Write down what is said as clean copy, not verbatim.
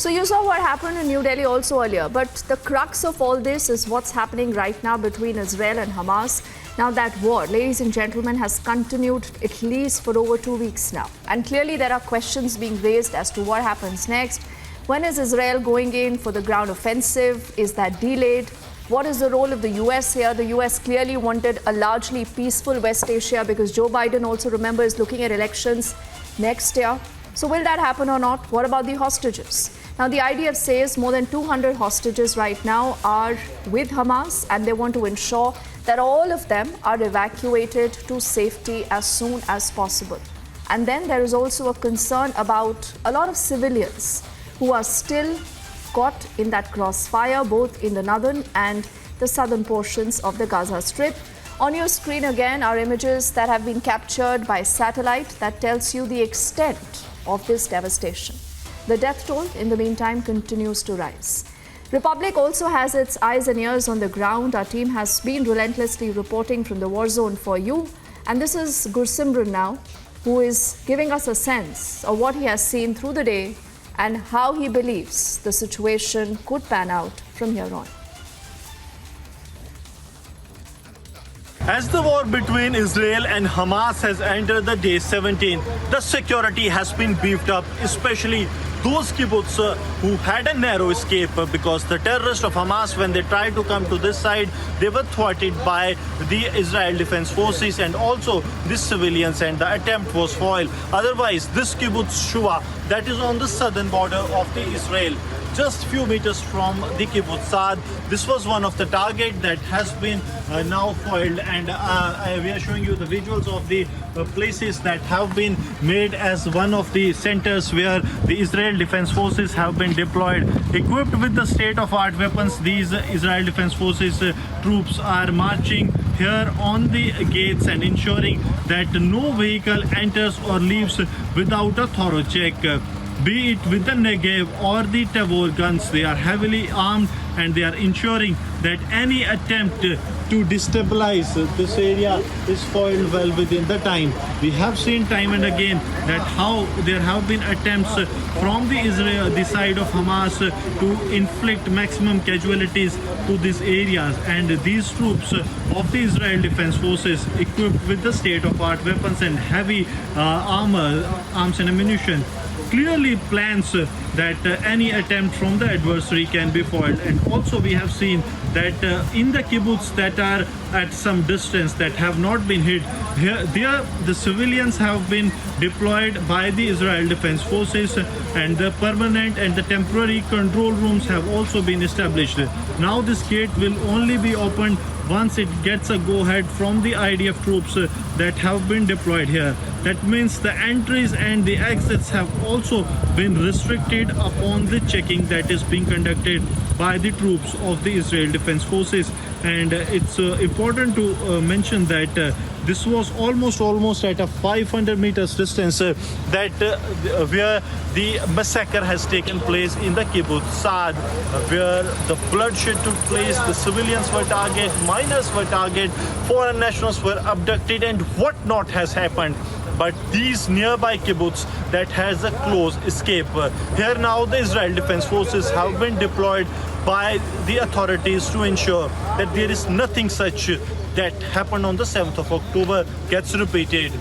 So you saw what happened in New Delhi also earlier, but the crux of all this is what's happening right now between Israel and Hamas. Now that war, ladies and gentlemen, has continued at least for over 2 weeks now. And clearly there are questions being raised as to what happens next. When is Israel going in for the ground offensive? Is that delayed? What is the role of the US here? The US clearly wanted a largely peaceful West Asia because Joe Biden also, remember, is looking at elections next year. So will that happen or not? What about the hostages? Now, the IDF says more than 200 hostages right now are with Hamas, and they want to ensure that all of them are evacuated to safety as soon as possible. And then there is also a concern about a lot of civilians who are still caught in that crossfire, both in the northern and the southern portions of the Gaza Strip. On your screen again are images that have been captured by satellite that tells you the extent of this devastation. The death toll, in the meantime, continues to rise. Republic also has its eyes and ears on the ground. Our team has been relentlessly reporting from the war zone for you. And this is Gursimran now, who is giving us a sense of what he has seen through the day and how he believes the situation could pan out from here on. As the war between Israel and Hamas has entered the day 17, the security has been beefed up, especially those kibbutz who had a narrow escape because the terrorists of Hamas, when they tried to come to this side, they were thwarted by the Israel Defense Forces and also the civilians, and the attempt was foiled. Otherwise, this kibbutz Shuva, that is on the southern border of the Israel, just few meters from the kibbutz Saad, this was one of the target that has been now foiled, and we are showing you the visuals of the places that have been made as one of the centers where the Israel Defense Forces have been deployed. Equipped with the state-of-art weapons, these Israel Defense Forces troops are marching here on the gates and ensuring that no vehicle enters or leaves without a thorough check. Be it with the Negev or the Tavor guns, they are heavily armed and they are ensuring that any attempt to destabilize this area is foiled well within the time. We have seen time and again that how there have been attempts from the side of Hamas to inflict maximum casualties to these areas, and these troops of the Israel Defense Forces, equipped with the state-of-art weapons and heavy arms and ammunition, clearly plans that any attempt from the adversary can be foiled. And also we have seen that in the kibbutz that are at some distance that have not been hit, there the civilians have been deployed by the Israel Defense Forces, and the permanent and the temporary control rooms have also been established. Now this gate will only be opened once it gets a go-ahead from the IDF troops that have been deployed here. That means the entries and the exits have also been restricted upon the checking that is being conducted by the troops of the Israel Defense Forces. And it's important to mention that this was almost at a 500 meters distance that where the massacre has taken place in the kibbutz Saad, where the bloodshed took place. The civilians were targeted, minors were targeted, foreign nationals were abducted, and whatnot has happened. But these nearby kibbutz that has a close escape. Here now the Israel Defense Forces have been deployed by the authorities to ensure that there is nothing such that happened on the 7th of October gets repeated.